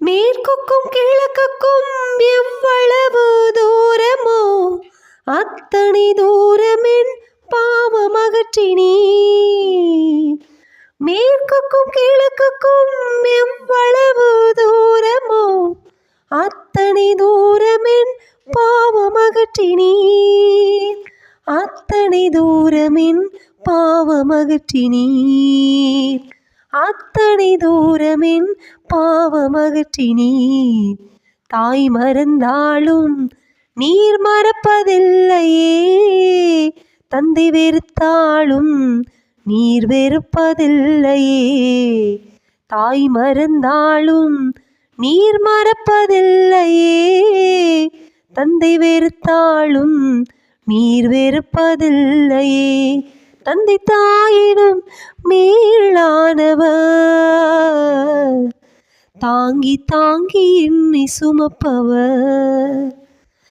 மேற்குக்கும் கிழக்குக்கும் எவ்வளவு தூரமோ அத்தனை தூரமென் பாவமகற்றினீ. மேற்குக்கும் கிழக்குக்கும் எவ்வளவு தூரமோ அத்தனை தூரமென் பாவமகற்றினீர். அத்தனை தூரமென் பாவமகற்றினீர். அத்தனை தூரமென் பாவமகற்றினீர். தாய் மறந்தாலும் நீர் மறப்பதில்லையே, தந்தை வெறுத்தாலும் நீர் வெறுப்பதில்லையே. தாய் மறந்தாலும் நீர் மறப்பதில்லையே, தந்தை வெறுத்தாலும் நீர் வெறுப்பதில்லையே. தந்தை தாயினும் மேலானவர், தாங்கி தாங்கி என்னை சுமப்பவர்.